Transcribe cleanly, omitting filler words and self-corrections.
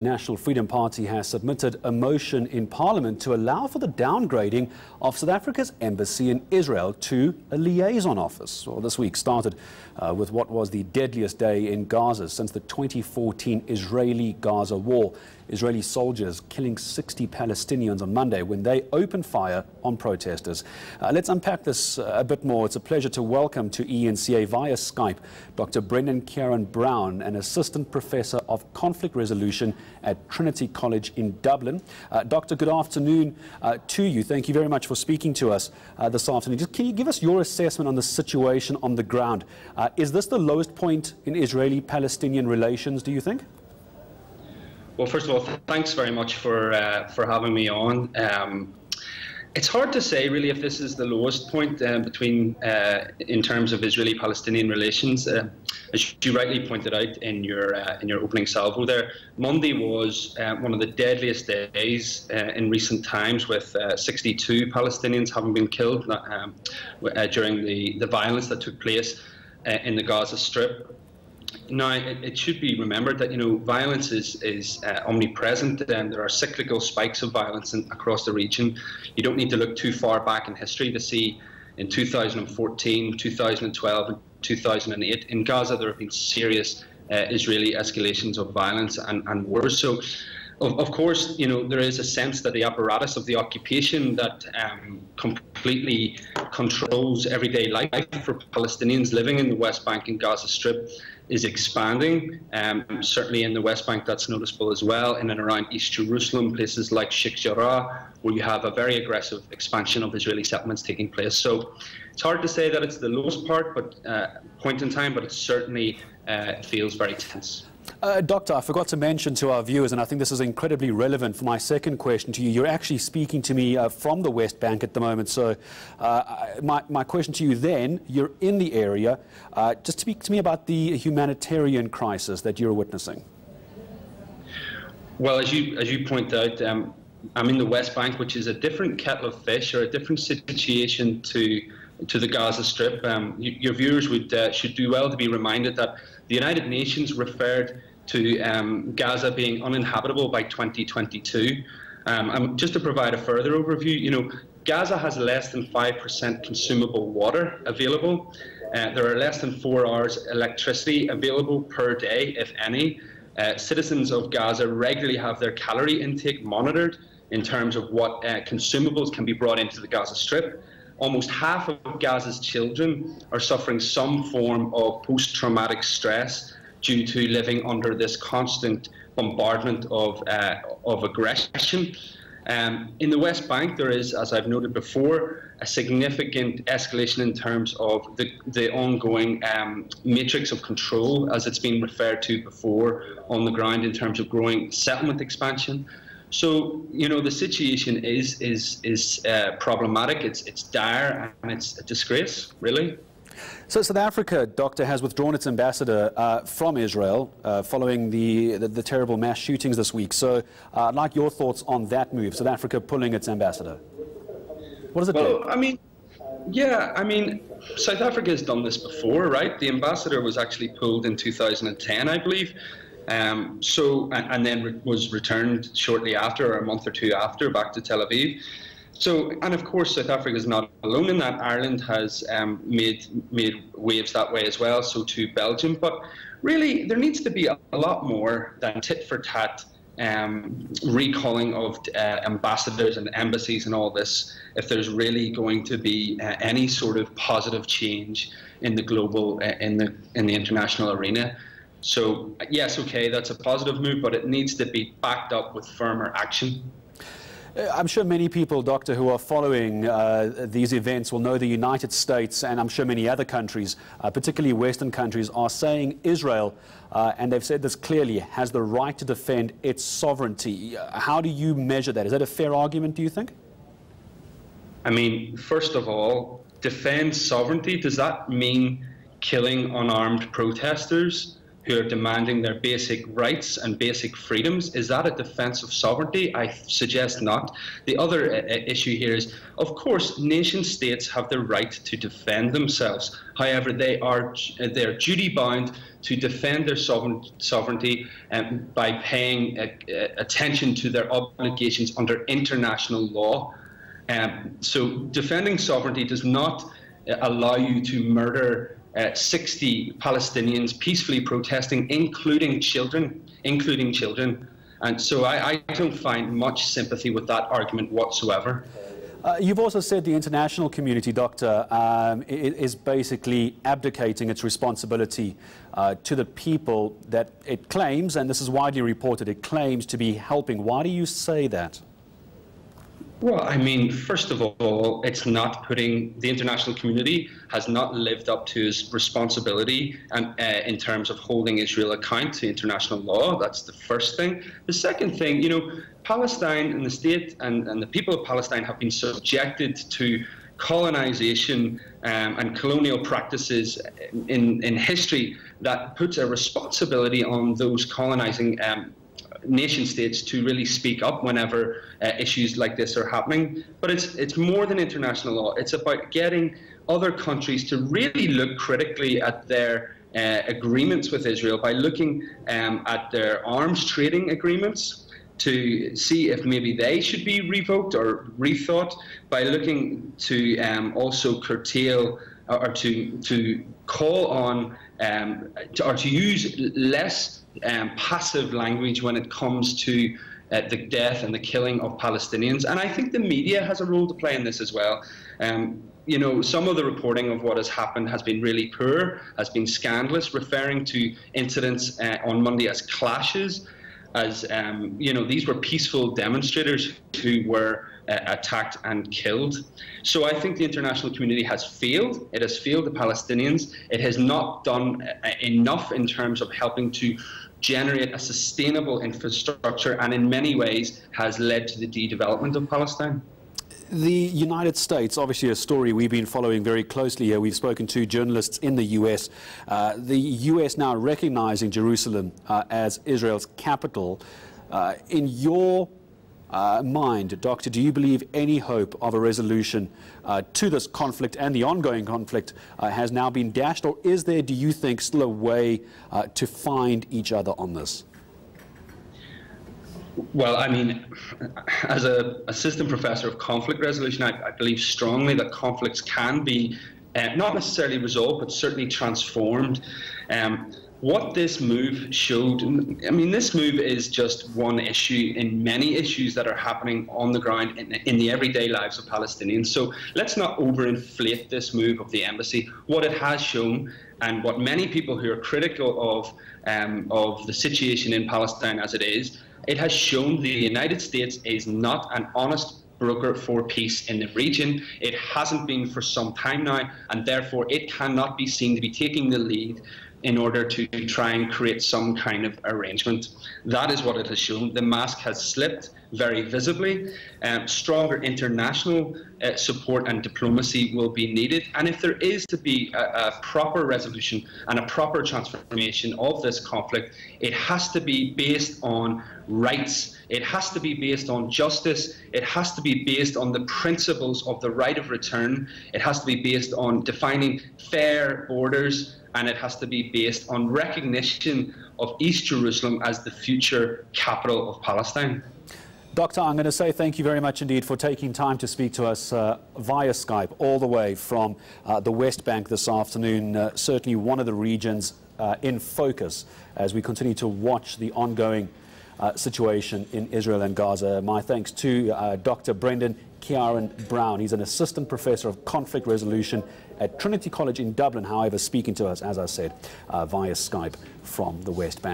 National Freedom Party has submitted a motion in Parliament to allow for the downgrading of South Africa's embassy in Israel to a liaison office. Well, this week started with what was the deadliest day in Gaza since the 2014 Israeli-Gaza war. Israeli soldiers killing 60 Palestinians on Monday when they opened fire on protesters. Let's unpack this a bit more. It's a pleasure to welcome to eNCA via Skype Dr. Brendan Ciaran Browne, an assistant professor of conflict resolution at Trinity College in Dublin. Doctor, good afternoon to you. Thank you very much for speaking to us this afternoon. Can you give us your assessment on the situation on the ground? Is this the lowest point in Israeli-Palestinian relations, do you think? Well, first of all, thanks very much for having me on. It's hard to say really if this is the lowest point in terms of Israeli-Palestinian relations. As you rightly pointed out in your opening salvo there, Monday was one of the deadliest days in recent times, with 62 Palestinians having been killed during the violence that took place in the Gaza Strip. Now, it should be remembered that violence is omnipresent, and there are cyclical spikes of violence across the region. You don't need to look too far back in history to see in 2014, 2012, and 2008 in Gaza there have been serious Israeli escalations of violence and wars. So, of course, there is a sense that the apparatus of the occupation that completely controls everyday life for Palestinians living in the West Bank and Gaza Strip is expanding. Certainly in the West Bank that's noticeable as well, in and around East Jerusalem, places like Sheikh Jarrah, where you have a very aggressive expansion of Israeli settlements taking place. So it's hard to say that it's the lowest point in time, but it certainly feels very tense. Doctor, I forgot to mention to our viewers, and I think this is incredibly relevant for my second question to you. You're actually speaking to me from the West Bank at the moment, so my question to you then, you're in the area. Just speak to me about the humanitarian crisis that you're witnessing. Well, as you point out, I'm in the West Bank, which is a different kettle of fish, or a different situation to the Gaza Strip. Your viewers should do well to be reminded that the United Nations referred to Gaza being uninhabitable by 2022. Just to provide a further overview, Gaza has less than 5% consumable water available. There are less than 4 hours electricity available per day, if any. Citizens of Gaza regularly have their calorie intake monitored in terms of what consumables can be brought into the Gaza Strip. Almost half of Gaza's children are suffering some form of post-traumatic stress due to living under this constant bombardment of aggression. In the West Bank, there is, as I've noted before, a significant escalation in terms of the ongoing matrix of control, as it's been referred to before, on the ground in terms of growing settlement expansion. So, the situation is problematic, it's dire, and it's a disgrace, really. So South Africa, Doctor, has withdrawn its ambassador from Israel following the terrible mass shootings this week. So I'd like your thoughts on that move, South Africa pulling its ambassador. What does it do? South Africa has done this before, right? The ambassador was actually pulled in 2010, I believe. And then was returned shortly after, or a month or two after, back to Tel Aviv. So, and of course, South Africa is not alone in that. Ireland has made waves that way as well, so too Belgium. But really, there needs to be a lot more than tit-for-tat recalling of ambassadors and embassies and all this, if there's really going to be any sort of positive change in the global, in the international arena. So, yes, okay, that's a positive move, but it needs to be backed up with firmer action. I'm sure many people, Doctor, who are following these events will know the United States, and I'm sure many other countries, particularly Western countries, are saying Israel, and they've said this clearly, has the right to defend its sovereignty. How do you measure that? Is that a fair argument, do you think? I mean, first of all, defend sovereignty, does that mean killing unarmed protesters who are demanding their basic rights and basic freedoms. Is that a defence of sovereignty? I suggest not. The other issue here is, of course, nation states have the right to defend themselves. However, they're duty-bound to defend their sovereignty by paying attention to their obligations under international law. So defending sovereignty does not allow you to murder 60 Palestinians peacefully protesting, including children. And so I don't find much sympathy with that argument whatsoever. You've also said the international community, Doctor, is basically abdicating its responsibility to the people that it claims, and this is widely reported, it claims to be helping. Why do you say that? Well, I mean, first of all, it's not putting, the international community has not lived up to its responsibility in terms of holding Israel account to international law. That's the first thing. The second thing, you know, Palestine and the state and the people of Palestine have been subjected to colonization and colonial practices in history that puts a responsibility on those colonizing nation states to really speak up whenever issues like this are happening. But it's more than international law. It's about getting other countries to really look critically at their agreements with Israel by looking at their arms trading agreements to see if maybe they should be revoked or rethought, by looking to also curtail or to call on or to use less passive language when it comes to the death and the killing of Palestinians. And I think the media has a role to play in this as well. You know, some of the reporting of what has happened has been really poor, has been scandalous, referring to incidents on Monday as clashes, as, you know, these were peaceful demonstrators who were attacked and killed. So I think the international community has failed. It has failed the Palestinians. It has not done enough in terms of helping to generate a sustainable infrastructure, and in many ways has led to the de-development of Palestine. The United States, obviously a story we've been following very closely here. We've spoken to journalists in the US. The US now recognizing Jerusalem as Israel's capital. In your mind, Doctor, do you believe any hope of a resolution to this conflict and the ongoing conflict has now been dashed, or is there, do you think, still a way to find each other on this? Well, I mean, as an assistant professor of conflict resolution, I believe strongly that conflicts can be not necessarily resolved, but certainly transformed. What this move showed, I mean, this move is just one issue in many issues that are happening on the ground in the everyday lives of Palestinians. So let's not overinflate this move of the embassy. What it has shown, and what many people who are critical of the situation in Palestine as it is, it has shown the United States is not an honest broker for peace in the region. It hasn't been for some time now, and therefore it cannot be seen to be taking the lead in order to try and create some kind of arrangement. That is what it has shown. The mask has slipped very visibly. Stronger international support and diplomacy will be needed. And if there is to be a proper resolution and a proper transformation of this conflict, it has to be based on rights. It has to be based on justice. It has to be based on the principles of the right of return. It has to be based on defining fair borders, and it has to be based on recognition of East Jerusalem as the future capital of Palestine. Doctor, I'm going to say thank you very much indeed for taking time to speak to us via Skype all the way from the West Bank this afternoon. Certainly one of the regions in focus as we continue to watch the ongoing situation in Israel and Gaza. My thanks to Dr. Brendan Ciaran Browne. He's an assistant professor of conflict resolution at Trinity College in Dublin, however, speaking to us, as I said, via Skype from the West Bank.